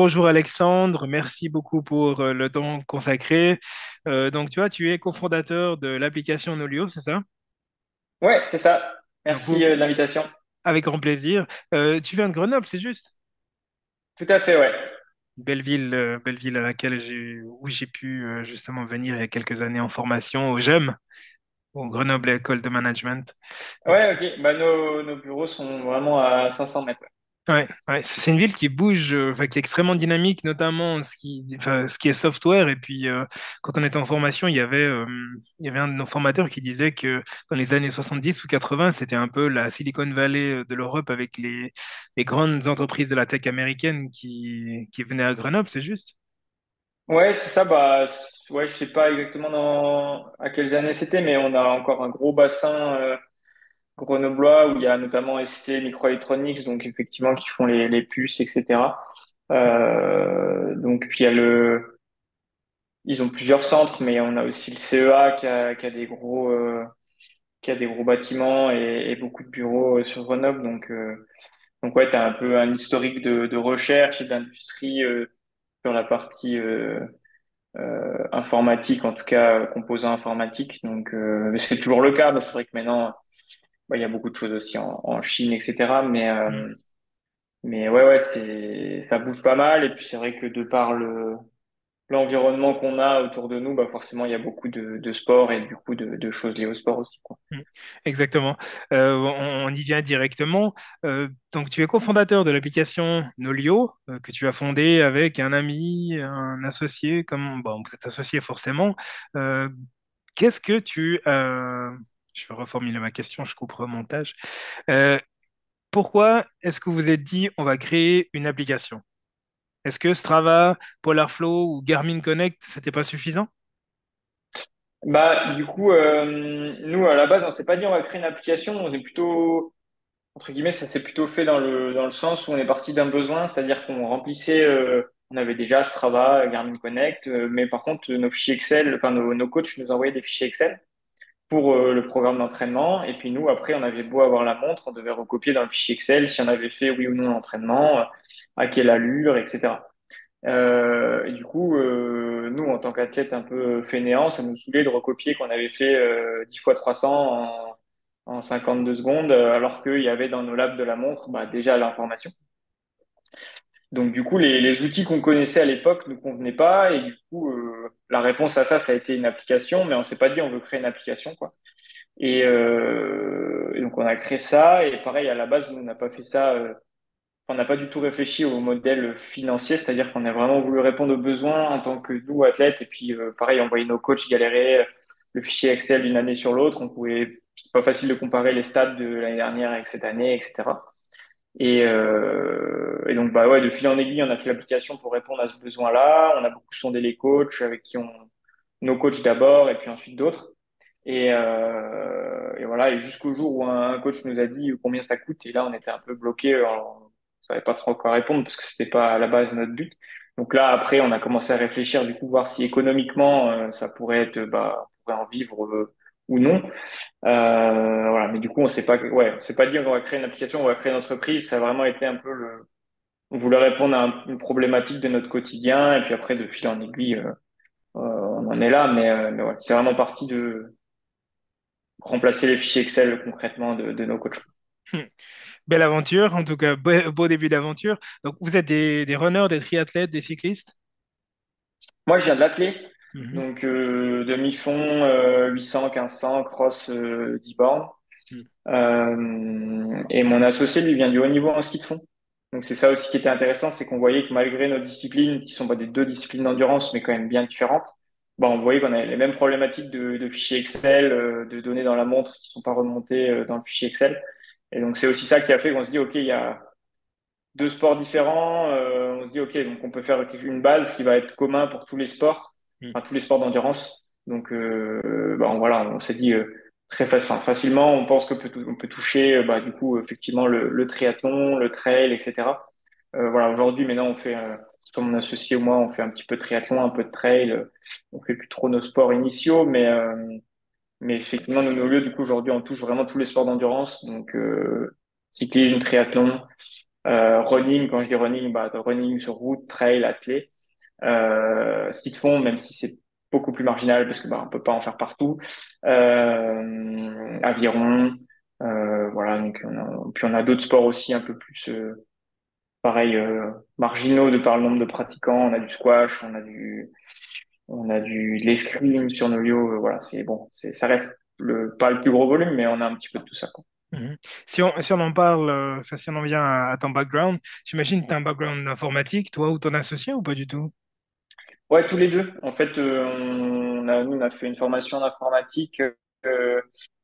Bonjour Alexandre, merci beaucoup pour le temps consacré. Donc, tu vois, tu es cofondateur de l'application Nolio, c'est ça? Ouais, c'est ça. Donc, Merci de l'invitation. avec grand plaisir. Tu viens de Grenoble, c'est juste? Tout à fait, ouais. Belle ville à laquelle où j'ai pu justement venir il y a quelques années en formation au GEM, au Grenoble École de Management. Ouais, ok. Bah, nos bureaux sont vraiment à 500 mètres. Ouais, c'est une ville qui bouge, enfin, qui est extrêmement dynamique, notamment ce qui est software. Et puis, quand on était en formation, il y avait un de nos formateurs qui disait que dans les années 70 ou 80, c'était un peu la Silicon Valley de l'Europe avec les grandes entreprises de la tech américaine qui venaient à Grenoble, c'est juste? Ouais, c'est ça. Bah, ouais, je sais pas exactement à quelles années c'était, mais on a encore un gros bassin grenoblois où il y a notamment ST Microelectronics, donc effectivement qui font les puces, etc. Donc puis il y a ils ont plusieurs centres, mais on a aussi le CEA qui a des qui a des gros bâtiments et beaucoup de bureaux sur Grenoble, donc ouais, tu as un peu un historique de recherche et d'industrie sur la partie informatique, en tout cas composants informatiques. Mais c'est toujours le cas, mais c'est vrai que maintenant, bah, il y a beaucoup de choses aussi en Chine, etc. Mais ouais, ça bouge pas mal. Et puis c'est vrai que de par l'environnement qu'on a autour de nous, bah forcément, il y a beaucoup de sport et du coup de choses liées au sport aussi, quoi. Mm. Exactement. On y vient directement. Donc, tu es cofondateur de l'application Nolio, que tu as fondée avec un ami, un associé, comme bon, vous êtes associé forcément. Euh, qu'est-ce que tu... je vais reformuler ma question, je coupe au montage. Euh, pourquoi est-ce que vous vous êtes dit on va créer une application? Est-ce que Strava, Polarflow ou Garmin Connect, c'était pas suffisant? Bah, du coup, nous, à la base, on s'est pas dit on va créer une application, on est plutôt entre guillemets, ça s'est plutôt fait dans le sens où on est parti d'un besoin, c'est-à-dire qu'on remplissait, on avait déjà Strava, Garmin Connect, mais par contre, nos fichiers Excel, enfin, nos coachs nous envoyaient des fichiers Excel pour le programme d'entraînement. Et puis nous, après, on avait beau avoir la montre, on devait recopier dans le fichier Excel si on avait fait oui ou non l'entraînement, à quelle allure, etc. Et du coup, nous, en tant qu'athlète un peu fainéant, ça nous saoulait de recopier qu'on avait fait 10 fois 300 en 52 secondes, alors qu'il y avait dans nos labs de la montre bah, déjà l'information. Donc du coup, les outils qu'on connaissait à l'époque ne convenaient pas, et du coup, la réponse à ça, ça a été une application, mais on s'est pas dit on veut créer une application, quoi. Et donc on a créé ça, et pareil, à la base, nous, on n'a pas fait ça. On n'a pas du tout réfléchi au modèle financier, c'est-à-dire qu'on a vraiment voulu répondre aux besoins en tant que nous, athlètes, et puis pareil, envoyer nos coachs galérer le fichier Excel d'une année sur l'autre. C'est pas facile de comparer les stats de l'année dernière avec cette année, etc. Et donc, bah ouais, de fil en aiguille, on a fait l'application pour répondre à ce besoin-là. On a beaucoup sondé les coachs nos coachs d'abord, et puis ensuite d'autres. Et voilà, et jusqu'au jour où un coach nous a dit combien ça coûte, et là on était un peu bloqué, on savait pas trop quoi répondre parce que c'était pas à la base notre but. Donc là après on a commencé à réfléchir du coup voir si économiquement ça pourrait être bah on pourrait en vivre ou non. Voilà, mais du coup on s'est pas dit on va créer une application, on va créer une entreprise. Ça a vraiment été un peu on voulait répondre à une problématique de notre quotidien et puis après de fil en aiguille on en est là, mais ouais, c'est vraiment parti de remplacer les fichiers Excel concrètement de nos coachs. Hmm. Belle aventure, en tout cas, beau début d'aventure. Donc, vous êtes des runners, des triathlètes, des cyclistes? Moi, je viens de l'athlé, Mhm. donc demi-fond, 800, 1500, cross, 10 bornes. Mhm. Et mon associé, lui, vient du haut niveau en ski de fond. Donc c'est ça aussi qui était intéressant, c'est qu'on voyait que malgré nos disciplines, qui sont pas des deux disciplines d'endurance, mais quand même bien différentes, bah, on voyait qu'on avait les mêmes problématiques de fichiers Excel, de données dans la montre qui sont pas remontées dans le fichier Excel. Et donc c'est aussi ça qui a fait qu'on se dit, OK, il y a deux sports différents. On se dit, OK, donc on peut faire une base qui va être commun pour tous les sports, Mhm. enfin tous les sports d'endurance. Donc, bah, voilà, on s'est dit enfin, facilement, on pense on peut toucher, bah, du coup, effectivement, le triathlon, le trail, etc. Voilà, aujourd'hui, maintenant, soit mon associé ou moi, on fait un petit peu de triathlon, un peu de trail. On fait plus trop nos sports initiaux, mais effectivement, nos lieux, du coup, aujourd'hui, on touche vraiment tous les sports d'endurance. Donc, cyclisme, triathlon. Running, quand je dis running, bah, running sur route, trail, athlé. Ski de fond, même si c'est beaucoup plus marginal parce que bah, on peut pas en faire partout. Aviron, voilà. Donc puis on a d'autres sports aussi un peu plus pareil marginaux de par le nombre de pratiquants. On a du squash, de l'escrime sur nos lieux. Voilà, c'est bon, ça reste pas le plus gros volume, mais on a un petit peu de tout ça, quoi. Mhm. Si on en parle, enfin, si on en vient à ton background, j'imagine que tu as un background informatique, toi ou ton associé, ou pas du tout? Ouais, tous les deux. En fait, nous, on a fait une formation d'informatique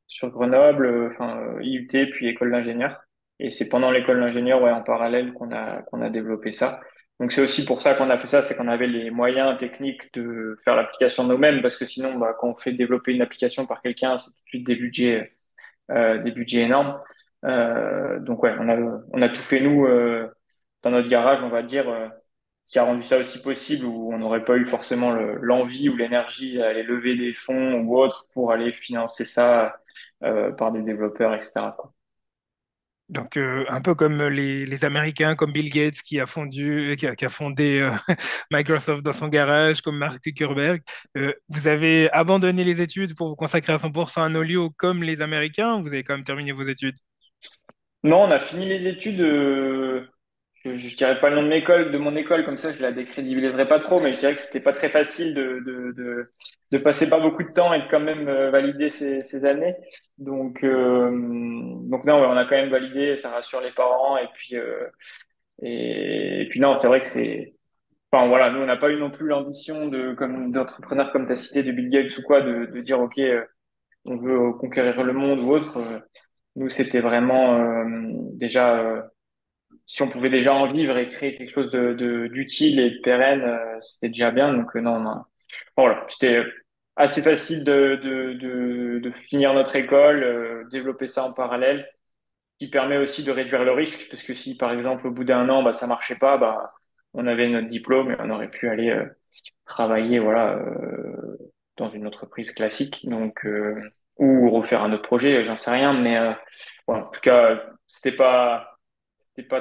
sur Grenoble, enfin IUT, puis école d'ingénieur. Et c'est pendant l'école d'ingénieur, ouais, en parallèle, qu'on a développé ça. Donc c'est aussi pour ça qu'on a fait ça, c'est qu'on avait les moyens techniques de faire l'application nous-mêmes, parce que sinon, bah, quand on fait développer une application par quelqu'un, c'est tout de suite des budgets énormes. Donc ouais, on a tout fait nous dans notre garage, on va dire, qui a rendu ça aussi possible, où on n'aurait pas eu forcément l'envie ou l'énergie à aller lever des fonds ou autre pour aller financer ça par des développeurs, etc., quoi. Donc, un peu comme les Américains, comme Bill Gates qui a fondé Microsoft dans son garage, comme Mark Zuckerberg. Vous avez abandonné les études pour vous consacrer à 100% à Nolio comme les Américains, ou vous avez quand même terminé vos études? Non, on a fini les études. Je dirais pas le nom de mon école, comme ça je la décrédibiliserai pas trop, mais je dirais que c'était pas très facile de passer pas beaucoup de temps et de quand même valider ces années. Donc non, ouais, on a quand même validé, ça rassure les parents. Et puis non, c'est vrai que enfin voilà, nous on n'a pas eu non plus l'ambition comme d'entrepreneurs comme tu as cité de Bill Gates ou quoi, de dire ok, on veut conquérir le monde ou autre. Nous c'était vraiment déjà si on pouvait déjà en vivre et créer quelque chose d'utile et de pérenne, c'était déjà bien. Donc non, non. Voilà, c'était assez facile de finir notre école, développer ça en parallèle, qui permet aussi de réduire le risque, parce que si par exemple au bout d'un an, bah, ça marchait pas, bah, on avait notre diplôme et on aurait pu aller travailler, voilà, dans une entreprise classique, donc ou refaire un autre projet, j'en sais rien, mais voilà, en tout cas, c'était pas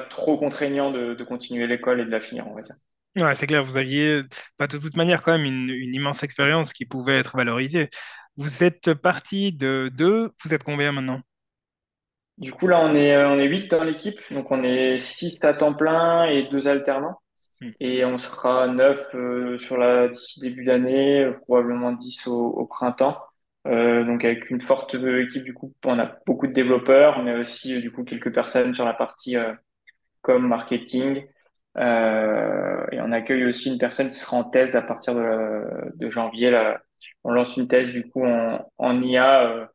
trop contraignant de continuer l'école et de la finir, on va dire. Ouais, c'est clair, vous aviez pas de toute manière quand même une immense expérience qui pouvait être valorisée. Vous êtes parti de deux, vous êtes combien maintenant? Du coup, là, on est 8 dans l'équipe, donc on est 6 à temps plein et 2 alternants. Hmm. Et on sera 9 d'ici début d'année, probablement 10 au printemps. Donc avec une forte équipe, du coup, on a beaucoup de développeurs, mais aussi du coup quelques personnes sur la partie com, marketing. Et on accueille aussi une personne qui sera en thèse à partir de janvier. Là. On lance une thèse du coup en IA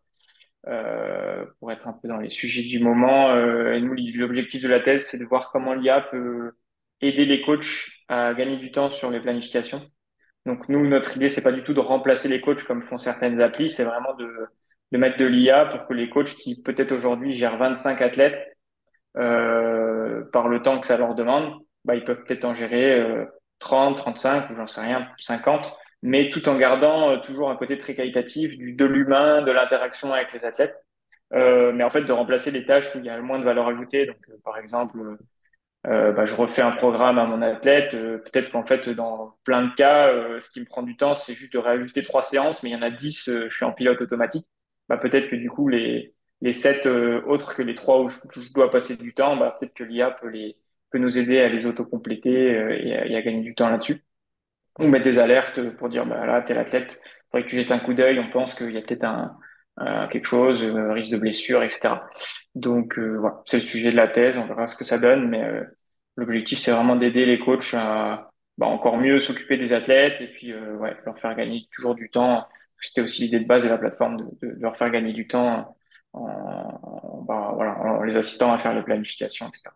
pour être un peu dans les sujets du moment. Et nous, l'objectif de la thèse, c'est de voir comment l'IA peut aider les coachs à gagner du temps sur les planifications. Donc nous, notre idée, c'est pas du tout de remplacer les coachs comme font certaines applis, c'est vraiment de mettre de l'IA pour que les coachs qui peut-être aujourd'hui gèrent 25 athlètes par le temps que ça leur demande, bah, ils peuvent peut-être en gérer 30, 35 ou j'en sais rien, 50, mais tout en gardant toujours un côté très qualitatif de l'humain, de l'interaction avec les athlètes. Mais en fait, de remplacer les tâches où il y a le moins de valeur ajoutée. Donc, par exemple, bah, je refais un programme à mon athlète. Peut-être qu'en fait, dans plein de cas, ce qui me prend du temps, c'est juste de réajuster 3 séances, mais il y en a 10, je suis en pilote automatique. Bah, peut-être que du coup, les 7 autres que les 3 où je dois passer du temps, bah, peut-être que l'IA peut nous aider à les autocompléter et à gagner du temps là-dessus. Ou mettre des alertes pour dire, bah, là, tel athlète, faudrait que tu jettes un coup d'œil, on pense qu'il y a peut-être quelque chose, risque de blessure, etc. Donc voilà, c'est le sujet de la thèse, on verra ce que ça donne, mais l'objectif c'est vraiment d'aider les coachs à bah, encore mieux s'occuper des athlètes et puis ouais, leur faire gagner toujours du temps. C'était aussi l'idée de base de la plateforme de leur faire gagner du temps bah, voilà, en les assistant à faire les planifications, etc.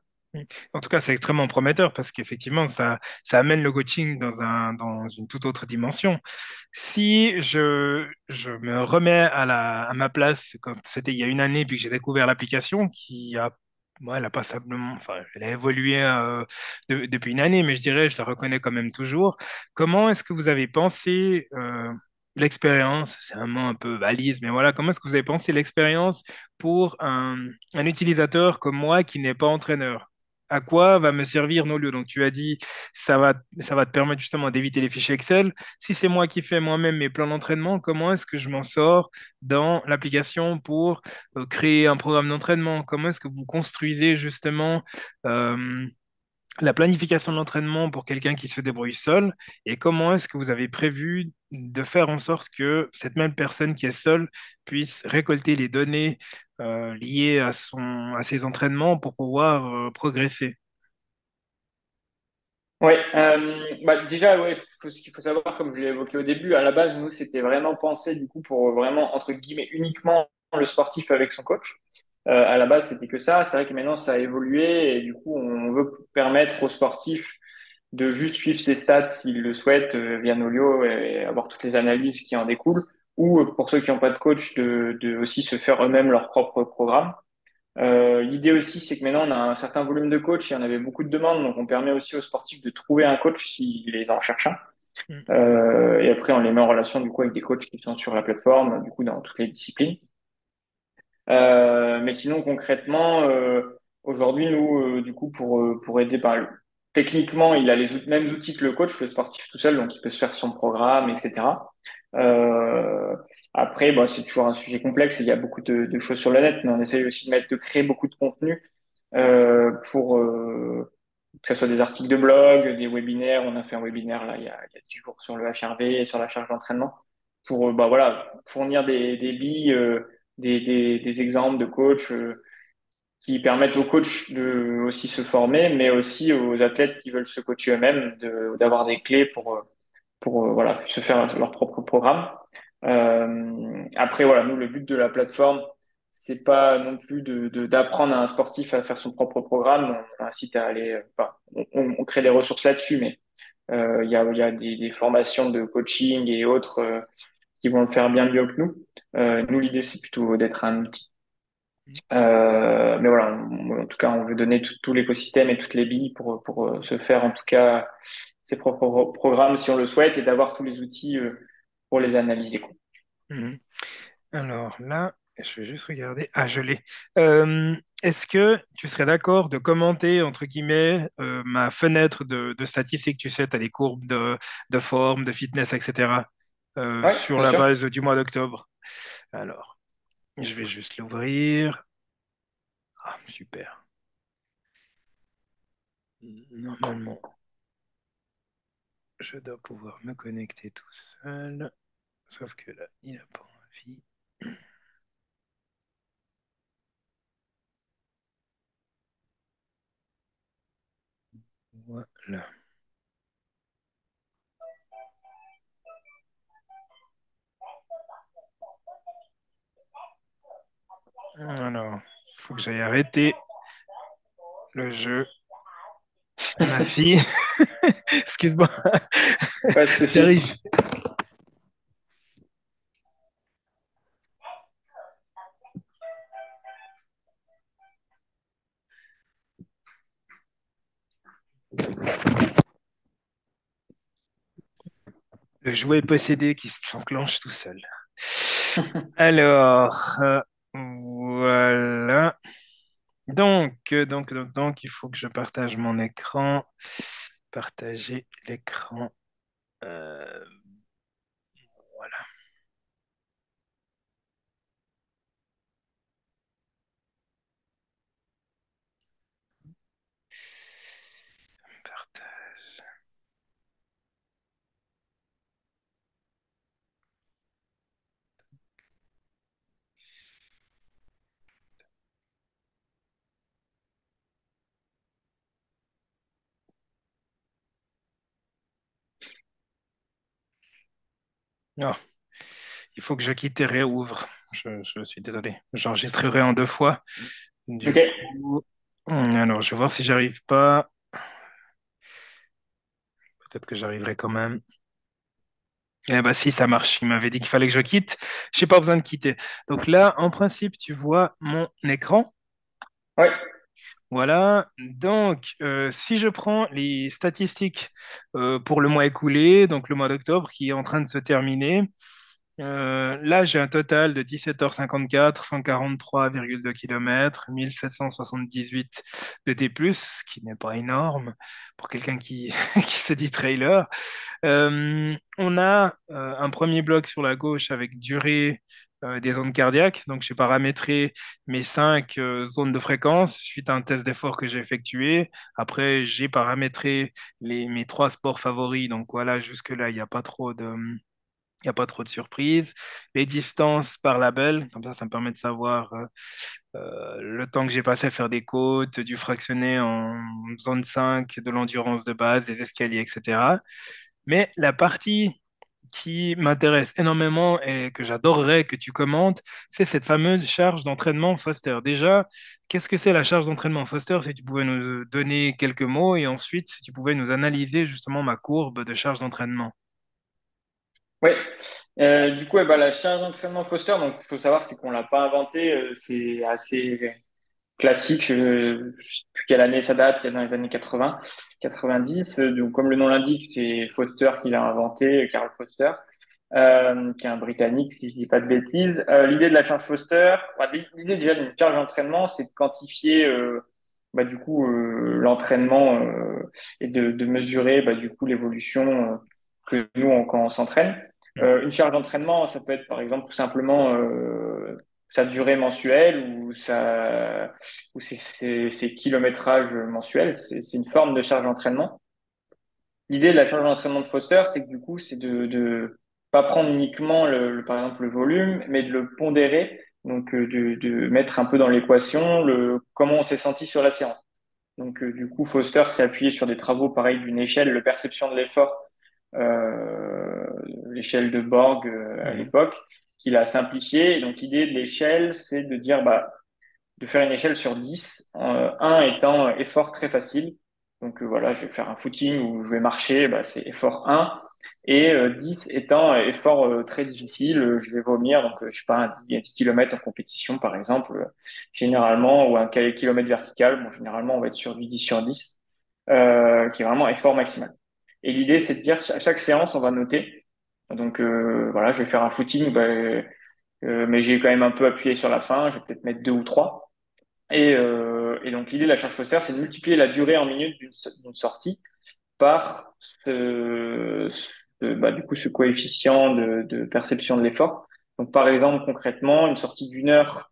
En tout cas, c'est extrêmement prometteur parce qu'effectivement, ça amène le coaching dans une toute autre dimension. Si je me remets à ma place, comme c'était il y a une année, puis que j'ai découvert l'application qui a, moi, elle a passablement, enfin, elle a évolué depuis une année, mais je dirais, je la reconnais quand même toujours. Comment est-ce que vous avez pensé l'expérience? C'est un mot un peu valise, mais voilà, comment est-ce que vous avez pensé l'expérience pour un utilisateur comme moi qui n'est pas entraîneur? à quoi va me servir Nolio? Donc, tu as dit, ça va te permettre justement d'éviter les fichiers Excel. Si c'est moi qui fais moi-même mes plans d'entraînement, comment est-ce que je m'en sors dans l'application pour créer un programme d'entraînement? Comment est-ce que vous construisez justement euh, la planification de l'entraînement pour quelqu'un qui se débrouille seul? Et comment est-ce que vous avez prévu de faire en sorte que cette même personne qui est seule puisse récolter les données liées à ses entraînements pour pouvoir progresser? Ouais, bah déjà, ouais, ce qu'il faut savoir, comme je l'ai évoqué au début, à la base, nous, c'était vraiment pensé, du coup, pour vraiment, entre guillemets, uniquement le sportif avec son coach. À la base, c'était que ça. C'est vrai que maintenant, ça a évolué et du coup, on veut permettre aux sportifs de juste suivre ses stats s'ils le souhaitent via Nolio et avoir toutes les analyses qui en découlent. Ou pour ceux qui n'ont pas de coach, de aussi se faire eux-mêmes leur propre programme. L'idée aussi, c'est que maintenant, on a un certain volume de coachs et on avait beaucoup de demandes, donc on permet aussi aux sportifs de trouver un coach s'ils les en cherchent un. Mm, Et après, on les met en relation du coup avec des coachs qui sont sur la plateforme, du coup dans toutes les disciplines. Mais sinon, concrètement, aujourd'hui, nous, du coup, pour aider, techniquement, il a les mêmes outils que le coach, le sportif tout seul, donc il peut se faire son programme, etc. Euh, après, bon, c'est toujours un sujet complexe, et il y a beaucoup de choses sur le net, mais on essaye aussi de créer beaucoup de contenu pour que ce soit des articles de blog, des webinaires. On a fait un webinaire là il y a 10 jours sur le HRV et sur la charge d'entraînement pour bah voilà fournir des billes, des exemples de coachs qui permettent aux coachs de aussi se former, mais aussi aux athlètes qui veulent se coacher eux-mêmes d'avoir des clés pour voilà se faire leur propre programme. Après voilà, nous le but de la plateforme c'est pas non plus d'apprendre à un sportif à faire son propre programme. On incite à aller, enfin, on crée des ressources là-dessus, mais il y a des formations de coaching et autres qui vont le faire bien mieux que nous. Nous l'idée c'est plutôt d'être un outil. Mais voilà, en tout cas, on veut donner tout l'écosystème et toutes les billes pour se faire en tout cas ses propres programmes si on le souhaite et d'avoir tous les outils pour les analyser, quoi. mhm. Alors là, je vais juste regarder. Ah, je l'ai. Est-ce que tu serais d'accord de commenter, entre guillemets, ma fenêtre de statistiques? Tu sais, tu as les courbes de forme, de fitness, etc. Ouais, Sur bien la sûr. base du mois d'octobre. Alors, je vais juste l'ouvrir. Ah, super. Normalement, je dois pouvoir me connecter tout seul. Sauf que là, il n'a pas envie. Voilà. Alors, il faut que j'aille arrêter le jeu. Ma fille, excuse-moi, Pas de souci. j'arrive. Le jouet possédé qui s'enclenche tout seul. Alors, voilà. Donc, il faut que je partage mon écran. Partager l'écran. Euh, voilà. Partage. Non, il faut que je quitte et réouvre. Je suis désolé. J'enregistrerai en deux fois. Du Ok. coup, alors, je vais voir si j'arrive pas. Peut-être que j'arriverai quand même. Eh ben si, ça marche. Il m'avait dit qu'il fallait que je quitte. J'ai pas besoin de quitter. Donc là, en principe, tu vois mon écran. Ouais. Voilà. Donc, si je prends les statistiques pour le mois écoulé, donc le mois d'octobre qui est en train de se terminer, Là, j'ai un total de 17h54, 143,2 km, 1778 de T+, ce qui n'est pas énorme pour quelqu'un qui, qui se dit trailer. On a un premier bloc sur la gauche avec durée des zones cardiaques. Donc, j'ai paramétré mes 5 zones de fréquence suite à un test d'effort que j'ai effectué. Après, j'ai paramétré mes 3 sports favoris. Donc, voilà, jusque-là, il n'y a pas trop de surprises. Les distances par label, comme ça me permet de savoir le temps que j'ai passé à faire des côtes, du fractionné en zone 5, de l'endurance de base, des escaliers, etc. Mais la partie qui m'intéresse énormément et que j'adorerais que tu commentes, c'est cette fameuse charge d'entraînement Foster. Déjà, qu'est-ce que c'est la charge d'entraînement Foster? Si tu pouvais nous donner quelques mots et ensuite, si tu pouvais nous analyser justement ma courbe de charge d'entraînement. Oui. Du coup, la charge d'entraînement Foster, donc il faut savoir, c'est qu'on l'a pas inventé, c'est assez classique. Je sais plus quelle année ça date, peut-être dans les années 80, 90. Donc, comme le nom l'indique, c'est Foster qui l'a inventé, Carl Foster, qui est un Britannique, si je dis pas de bêtises. L'idée de la charge Foster, l'idée déjà d'une charge d'entraînement, c'est de quantifier l'entraînement et de mesurer du coup l'évolution que nous quand on s'entraîne. Une charge d'entraînement, ça peut être par exemple tout simplement sa durée mensuelle ou ses kilométrages mensuels. C'est une forme de charge d'entraînement. L'idée de la charge d'entraînement de Foster, c'est que du coup, c'est de pas prendre uniquement par exemple le volume, mais de le pondérer, donc de mettre un peu dans l'équation le comment on s'est senti sur la séance. Donc du coup, Foster s'est appuyé sur des travaux pareils d'une échelle, le perception de l'effort, euh, l'échelle de Borg à Mhm. l'époque, qu'il a simplifié. Et donc l'idée de l'échelle, c'est de dire de faire une échelle sur 10, 1 étant effort très facile. Donc voilà, je vais faire un footing où je vais marcher, c'est effort 1. Et 10 étant effort très difficile, je vais vomir, donc je sais pas, un 10 km en compétition par exemple, généralement, ou un kilomètre vertical, bon, généralement on va être sur du 10 sur 10, qui est vraiment effort maximal. Et l'idée c'est de dire à chaque séance on va noter. Donc voilà, je vais faire un footing, mais j'ai quand même un peu appuyé sur la fin, je vais peut-être mettre 2 ou 3. Et donc l'idée de la charge Foster, c'est de multiplier la durée en minutes d'une sortie par du coup, ce coefficient de perception de l'effort. Donc par exemple, concrètement, une sortie d'une heure,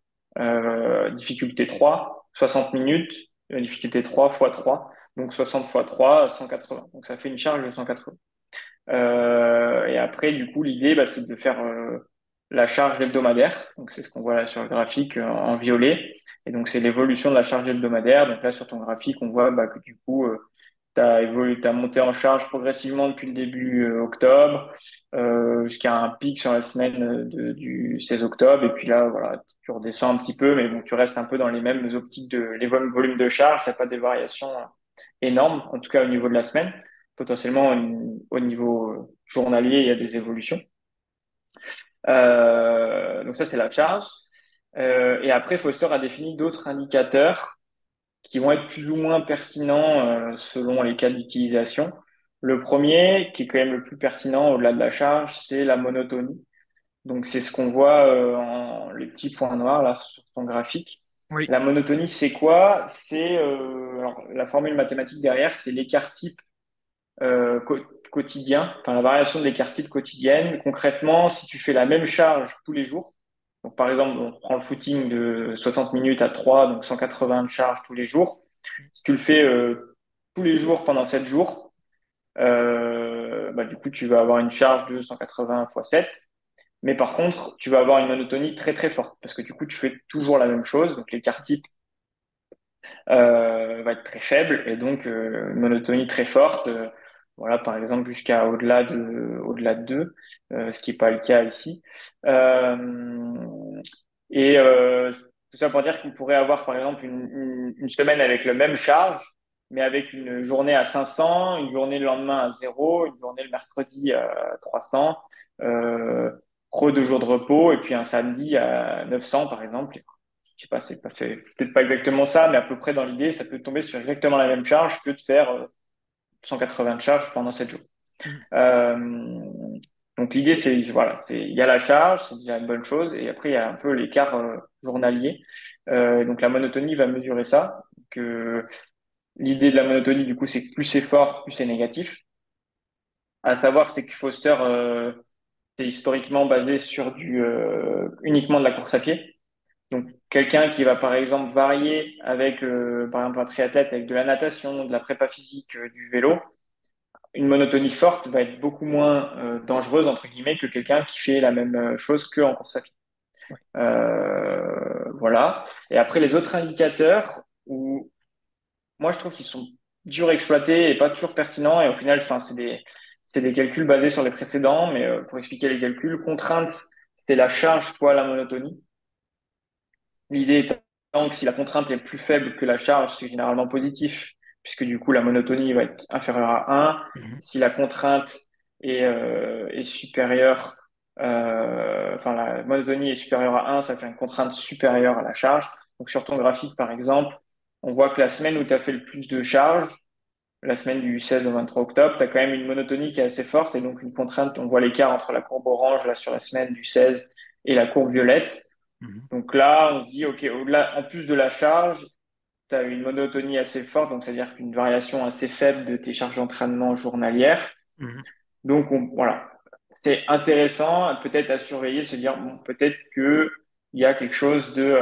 difficulté 3, 60 minutes, difficulté 3 fois 3, donc 60 fois 3, 180. Donc ça fait une charge de 180. Et après, du coup, l'idée, c'est de faire la charge hebdomadaire. Donc, c'est ce qu'on voit là sur le graphique en violet. Et donc, c'est l'évolution de la charge hebdomadaire. Donc là, sur ton graphique, on voit que du coup, t'as monté en charge progressivement depuis le début octobre, jusqu'à un pic sur la semaine du 16 octobre. Et puis là, voilà, tu redescends un petit peu, mais bon, tu restes un peu dans les mêmes optiques de les mêmes volumes de charge. T'as pas des variations énormes, en tout cas au niveau de la semaine. Potentiellement au niveau journalier, il y a des évolutions. Donc ça, c'est la charge. Et après, Foster a défini d'autres indicateurs qui vont être plus ou moins pertinents selon les cas d'utilisation. Le premier, qui est quand même le plus pertinent au-delà de la charge, c'est la monotonie. Donc c'est ce qu'on voit en les petits points noirs là sur ton graphique. Oui. La monotonie, c'est quoi? Alors, la formule mathématique derrière, c'est l'écart type quotidien, enfin la variation de l'écart type quotidienne. Concrètement, si tu fais la même charge tous les jours, donc par exemple, on prend le footing de 60 minutes à 3, donc 180 de charge tous les jours. Si tu le fais tous les jours pendant 7 jours, du coup, tu vas avoir une charge de 180 fois 7. Mais par contre, tu vas avoir une monotonie très très forte parce que du coup, tu fais toujours la même chose. Donc l'écart type va être très faible et donc une monotonie très forte. Voilà, par exemple, jusqu'à au-delà de 2, ce qui n'est pas le cas ici. Et tout ça pour dire qu'on pourrait avoir, par exemple, une semaine avec le même charge, mais avec une journée à 500, une journée le lendemain à 0, une journée le mercredi à 300, euh, trop de jours de repos, et puis un samedi à 900, par exemple. Je sais pas, c'est peut-être pas exactement ça, mais à peu près dans l'idée, ça peut tomber sur exactement la même charge que de faire 180 de charge pendant 7 jours. Mhm. Euh, Donc l'idée, c'est voilà, il y a la charge, c'est déjà une bonne chose, et après il y a un peu l'écart journalier. Donc la monotonie va mesurer ça. Que l'idée de la monotonie, du coup, c'est que plus c'est fort, plus c'est négatif. À savoir, c'est que Foster c'est historiquement basé sur du uniquement de la course à pied. Donc quelqu'un qui va par exemple varier avec par exemple un triathlète avec de la natation, de la prépa physique, du vélo, une monotonie forte va être beaucoup moins dangereuse entre guillemets que quelqu'un qui fait la même chose que en course à pied. Ouais. Voilà. Et après les autres indicateurs où moi je trouve qu'ils sont durs à exploiter et pas toujours pertinents et au final, enfin c'est des calculs basés sur les précédents, mais pour expliquer les calculs, contrainte c'est la charge fois la monotonie. L'idée étant que si la contrainte est plus faible que la charge, c'est généralement positif, puisque du coup la monotonie va être inférieure à 1. Mhm. Si la contrainte est supérieure, enfin la monotonie est supérieure à 1, ça fait une contrainte supérieure à la charge. Donc sur ton graphique, par exemple, on voit que la semaine où tu as fait le plus de charge, la semaine du 16 au 23 octobre, tu as quand même une monotonie qui est assez forte et donc une contrainte, on voit l'écart entre la courbe orange là sur la semaine du 16 et la courbe violette. Mhm. Donc là, on se dit, OK, au-delà, en plus de la charge, tu as une monotonie assez forte, donc c'est-à-dire qu'une variation assez faible de tes charges d'entraînement journalières. Mhm. Donc voilà, c'est intéressant, peut-être à surveiller, de se dire, bon, peut-être que il y a quelque chose de...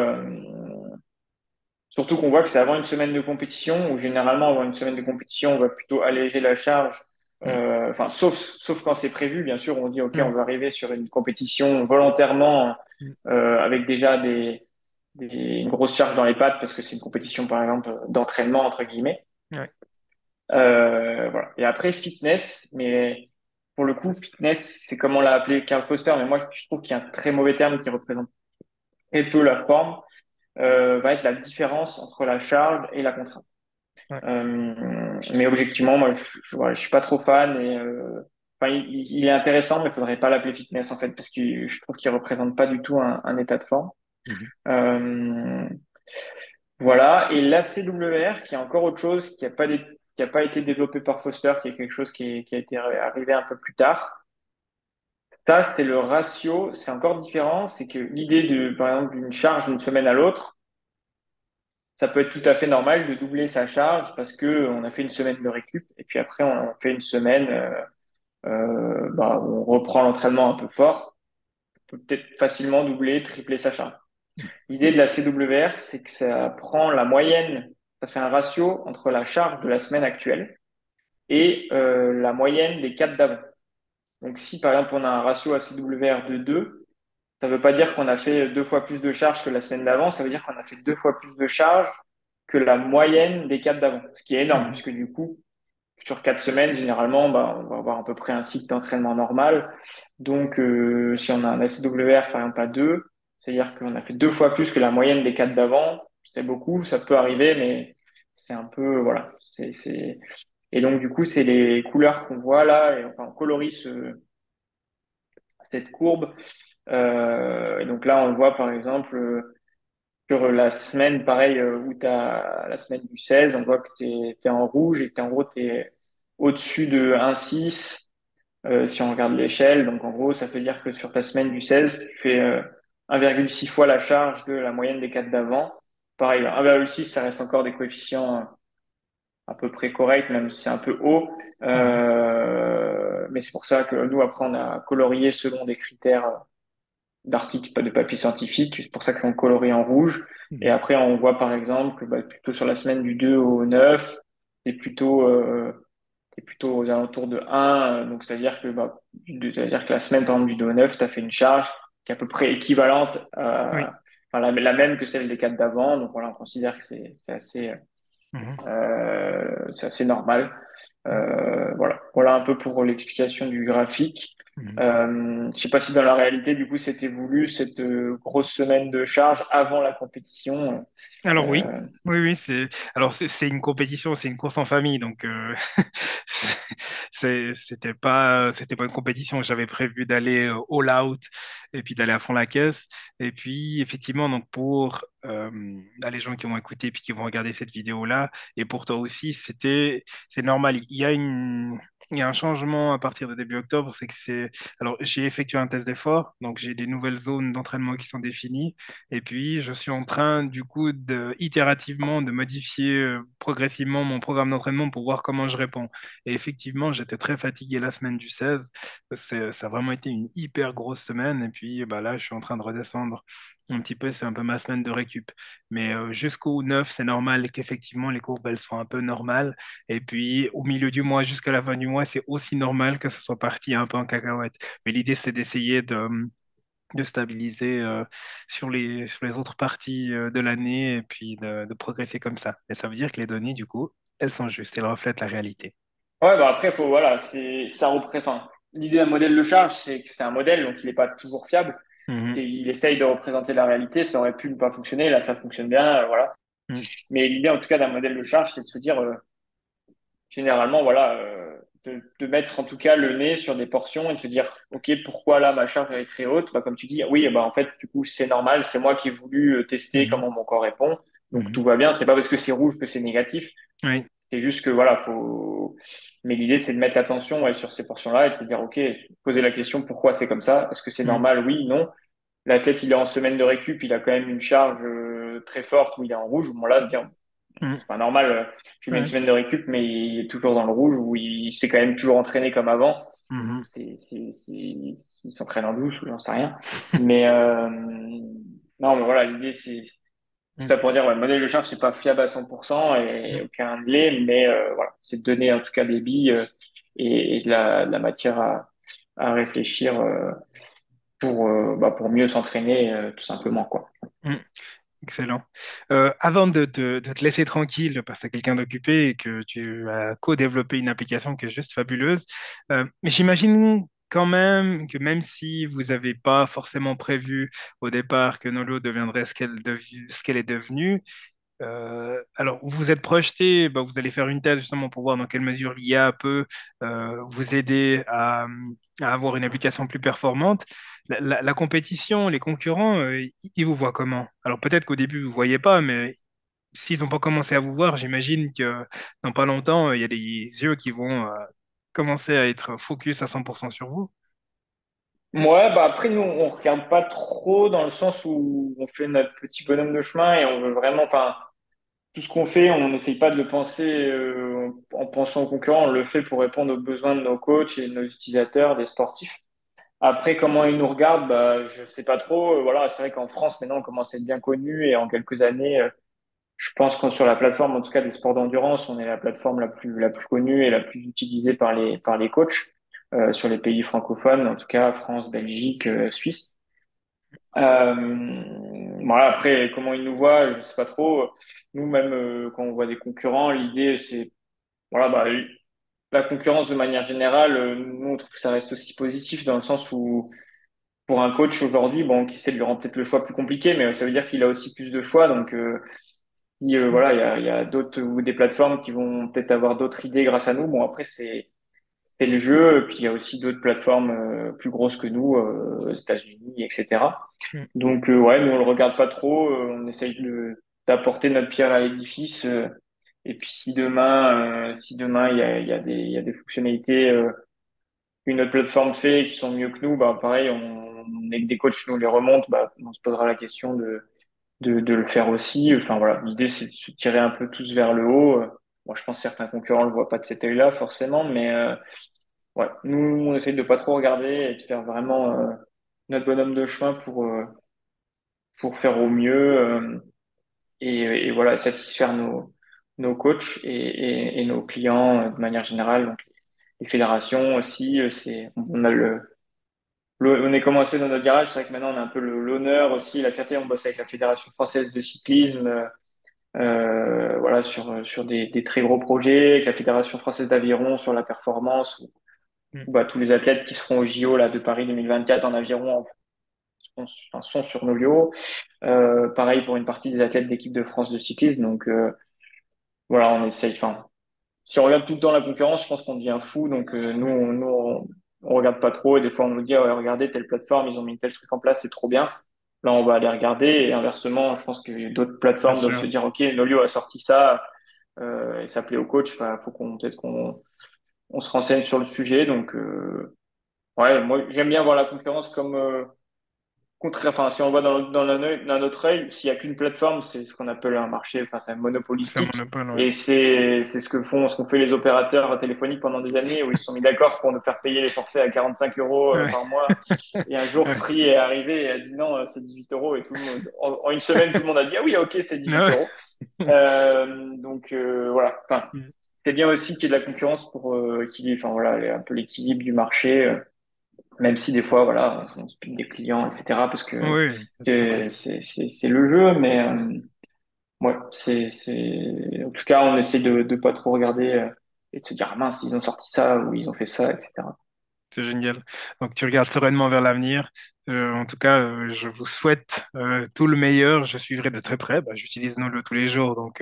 surtout qu'on voit que c'est avant une semaine de compétition, où généralement, avant une semaine de compétition, on va plutôt alléger la charge. Mhm. Enfin, sauf quand c'est prévu, bien sûr, on dit, OK, on Mhm. va arriver sur une compétition volontairement Mhm. avec déjà une grosse charge dans les pattes parce que c'est une compétition, par exemple, d'entraînement, entre guillemets. Ouais. Voilà. Et après, fitness, mais pour le coup, fitness, c'est comme on l'a appelé Karl Foster, mais moi, je trouve qu'il y a un très mauvais terme qui représente très peu la forme, va être la différence entre la charge et la contrainte. Ouais. Mais objectivement, moi, voilà, je suis pas trop fan et enfin, il est intéressant, mais il faudrait pas l'appeler fitness en fait, parce que je trouve qu'il représente pas du tout un état de forme. Mhm. Euh, Voilà. Et l'ACWR, qui est encore autre chose, qui a pas été développé par Foster, qui est quelque chose qui a été arrivé un peu plus tard. Ça, c'est le ratio, c'est encore différent. C'est que l'idée de, par exemple, d'une charge d'une semaine à l'autre, ça peut être tout à fait normal de doubler sa charge parce que on a fait une semaine de récup et puis après on fait une semaine où on reprend l'entraînement un peu fort. On peut peut-être facilement doubler, tripler sa charge. L'idée de la CWR, c'est que ça prend la moyenne, ça fait un ratio entre la charge de la semaine actuelle et la moyenne des quatre d'avant. Donc si par exemple on a un ratio à CWR de 2, ça ne veut pas dire qu'on a fait deux fois plus de charge que la semaine d'avant, ça veut dire qu'on a fait deux fois plus de charge que la moyenne des quatre d'avant, ce qui est énorme, Mhm. puisque du coup, sur 4 semaines, généralement, bah, on va avoir à peu près un cycle d'entraînement normal. Donc, si on a un SWR, par exemple, à 2, c'est-à-dire qu'on a fait deux fois plus que la moyenne des quatre d'avant, c'est beaucoup, ça peut arriver, mais c'est un peu, voilà. Et donc, du coup, c'est les couleurs qu'on voit là, et enfin, on colorie cette courbe. Et donc là, on le voit, par exemple, sur la semaine, pareil, où tu as la semaine du 16, on voit que tu es, en rouge et que en gros, tu es au-dessus de 1,6 si on regarde l'échelle. Donc en gros, ça veut dire que sur ta semaine du 16, tu fais 1,6 fois la charge de la moyenne des quatre d'avant. Pareil, 1,6, ça reste encore des coefficients à peu près corrects, même si c'est un peu haut. Mhm. Mais c'est pour ça que nous, après, on a colorié selon des critères d'articles, pas de papier scientifique. C'est pour ça qu'on colorie en rouge. Et Mhm. après, on voit par exemple que bah, plutôt sur la semaine du 2 au 9, c'est plutôt aux alentours de 1. Donc, c'est-à-dire que, bah, c'est-à-dire que la semaine, par exemple, du 2 au 9, tu as fait une charge qui est à peu près équivalente Oui. enfin, la même que celle des 4 d'avant. Donc, voilà, on considère que Mhm. c'est assez normal. Ouais. Voilà un peu pour l'explication du graphique. Mhm. Je sais pas si dans la réalité, du coup, c'était voulu cette grosse semaine de charge avant la compétition. Alors oui, Euh, oui, alors c'est une compétition, c'est une course en famille, donc c'était pas une compétition que j'avais prévu d'aller all out et puis d'aller à fond la caisse. Et puis effectivement, donc pour les gens qui vont écouter puis qui vont regarder cette vidéo-là, et pour toi aussi, c'est normal. il y a un changement à partir de début octobre, c'est que c'est... Alors, j'ai effectué un test d'effort, donc j'ai des nouvelles zones d'entraînement qui sont définies, et puis je suis en train, du coup, itérativement, de modifier progressivement mon programme d'entraînement pour voir comment je réponds. Et effectivement, j'étais très fatigué la semaine du 16, ça a vraiment été une hyper grosse semaine, et puis bah, là, je suis en train de redescendre un petit peu, c'est un peu ma semaine de récup. Mais jusqu'au 9, c'est normal qu'effectivement, les courbes, elles soient un peu normales. Et puis, au milieu du mois jusqu'à la fin du mois, c'est aussi normal que ce soit parti un peu en cacahuète. Mais l'idée, c'est d'essayer de stabiliser sur les autres parties de l'année et puis de progresser comme ça. Et ça veut dire que les données, du coup, elles sont justes, elles reflètent la réalité. Ouais, bah après, faut, voilà, ça représente, enfin, l'idée d'un modèle de charge, c'est que c'est un modèle, donc il n'est pas toujours fiable. Mhm, Il essaye de représenter la réalité, ça aurait pu ne pas fonctionner, là, ça fonctionne bien, voilà. mhm, Mais l'idée, en tout cas, d'un modèle de charge, c'est de se dire, généralement, voilà, de mettre en tout cas le nez sur des portions et de se dire, OK, pourquoi là, ma charge elle est très haute? Bah, comme tu dis, oui, bah, en fait, du coup, c'est normal, c'est moi qui ai voulu tester mhm, comment mon corps répond. Donc, mhm. tout va bien. C'est pas parce que c'est rouge que c'est négatif. Oui. C'est juste que, voilà, faut, mais l'idée, c'est de mettre l'attention ouais, sur ces portions-là et de se dire, OK, poser la question, pourquoi c'est comme ça? Est-ce que c'est Mhm, normal? Oui, non. L'athlète, il est en semaine de récup, il a quand même une charge très forte où il est en rouge. Bon, là, de dire, mhm. c'est pas normal. Tu mets une Oui. semaine de récup, mais il est toujours dans le rouge ou il s'est quand même toujours entraîné comme avant. Mhm, Il s'entraîne en douce ou j'en sais rien. Mais non, mais voilà, l'idée c'est tout mhm, ça pour dire, ouais, le modèle de charge c'est pas fiable à 100% et mhm, aucun ne l'est, mais voilà, c'est de donner en tout cas des billes et de la matière à réfléchir pour mieux s'entraîner tout simplement quoi. mhm. Excellent. Avant de te laisser tranquille parce que tu es quelqu'un d'occupé et que tu as co-développé une application qui est juste fabuleuse, mais j'imagine quand même que même si vous n'avez pas forcément prévu au départ que Nolo deviendrait ce qu'elle est devenue, alors, vous vous êtes projeté, bah, vous allez faire une thèse justement pour voir dans quelle mesure l'IA peut vous aider à avoir une application plus performante. La compétition, les concurrents, ils vous voient comment? Alors peut-être qu'au début, vous ne voyez pas, mais s'ils n'ont pas commencé à vous voir, j'imagine que dans pas longtemps, il y a des yeux qui vont commencer à être focus à 100% sur vous. Ouais, bah après nous on regarde pas trop dans le sens où on fait notre petit bonhomme de chemin et on veut vraiment, enfin tout ce qu'on fait, on n'essaye pas de le penser en pensant aux concurrents, on le fait pour répondre aux besoins de nos coachs et de nos utilisateurs, des sportifs. Après, comment ils nous regardent, bah, je sais pas trop. Voilà, c'est vrai qu'en France, maintenant, on commence à être bien connu et en quelques années, je pense que sur la plateforme, en tout cas des sports d'endurance, on est la plateforme la plus connue et la plus utilisée par les coachs sur les pays francophones, en tout cas France, Belgique, Suisse. Voilà, après, comment ils nous voient, je sais pas trop. Nous, même quand on voit des concurrents, l'idée, c'est, voilà, bah, la concurrence de manière générale, nous, on trouve que ça reste aussi positif dans le sens où, pour un coach aujourd'hui, bon, qui sait, lui rend peut-être le choix plus compliqué, mais ça veut dire qu'il a aussi plus de choix. Donc, voilà, il y a d'autres ou des plateformes qui vont peut-être avoir d'autres idées grâce à nous. Bon, après, c'est le jeu. Et puis, il y a aussi d'autres plateformes plus grosses que nous, aux États-Unis, etc. Mm, Donc, ouais, nous, on le regarde pas trop. On essaye d'apporter notre pierre à l'édifice. Et puis, si demain, il y a des fonctionnalités qu'une autre plateforme fait qui sont mieux que nous, bah, pareil, et que des coachs nous les remontent, bah, on se posera la question de le faire aussi. Enfin, voilà. L'idée, c'est de se tirer un peu tous vers le haut. Moi, je pense que certains concurrents le voient pas de cet œil-là, forcément, mais, ouais. Nous, on essaye de pas trop regarder et de faire vraiment, notre bonhomme de chemin pour faire au mieux et voilà satisfaire nos coachs et nos clients de manière générale. Donc les fédérations aussi, on a on est commencé dans notre garage. C'est vrai que maintenant on a un peu l'honneur aussi, la fierté. On bosse avec la Fédération française de cyclisme, voilà sur des très gros projets, avec la Fédération française d'aviron sur la performance. mm, Bah, tous les athlètes qui seront au JO là de Paris 2024 en aviron sont sur nos lieux. Pareil pour une partie des athlètes d'équipe de France de cyclisme. Donc voilà, on essaye. Enfin, si on regarde tout le temps la concurrence, je pense qu'on devient fou. Donc mm. on regarde pas trop. Et des fois, on nous dit, ah ouais, regardez telle plateforme, ils ont mis tel truc en place, c'est trop bien. Là, on va aller regarder. Et inversement, je pense que d'autres Bien plateformes doivent se sûr. dire, OK, Nolio a sorti ça et ça plaît au coach. Bah, faut qu'on peut-être on se renseigne sur le sujet. Donc, ouais, moi, j'aime bien voir la concurrence comme enfin, si on voit dans notre œil, s'il y a qu'une plateforme, c'est ce qu'on appelle un marché, enfin, c'est un C'est un monopolistique. monopole, ouais. Et c'est ce qu'ont fait les opérateurs téléphoniques pendant des années où ils se sont mis d'accord pour nous faire payer les forfaits à 45 euros Ouais. par mois. Et un jour, Ouais. Free est arrivé et a dit non, c'est 18 euros. Et tout le monde, en une semaine, tout le monde a dit ah oui, ok, c'est 18 Ouais. euros. Donc, voilà. Enfin, c'est bien aussi qu'il y ait de la concurrence pour enfin voilà, un peu l'équilibre du marché. Même si des fois, voilà, on se pique des clients, etc. Parce que Oui, bien sûr. c'est le jeu, mais ouais, en tout cas, on essaie de pas trop regarder et de se dire, ah, mince, ils ont sorti ça ou ils ont fait ça, etc. C'est génial. Donc, tu regardes sereinement vers l'avenir. En tout cas, je vous souhaite tout le meilleur. Je suivrai de très près. Bah, j'utilise Nolo tous les jours. Donc,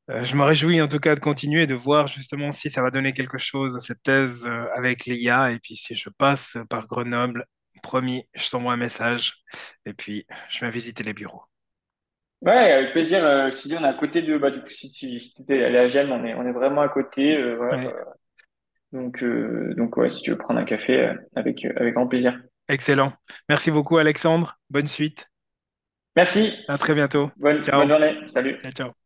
je me réjouis en tout cas de continuer, de voir justement si ça va donner quelque chose, cette thèse avec l'IA. Et puis, si je passe par Grenoble, promis, je t'envoie un message. Et puis, je viens visiter les bureaux. Ouais, avec plaisir. Sylvie, on est à côté bah, du coup, si t'étais allé à Gênes, on est vraiment à côté. Voilà. Oui, Donc, ouais, si tu veux prendre un café, avec grand plaisir. excellent. Merci beaucoup, Alexandre. Bonne suite. Merci. À très bientôt. Bonne Ciao. journée. Salut. Ciao, ciao.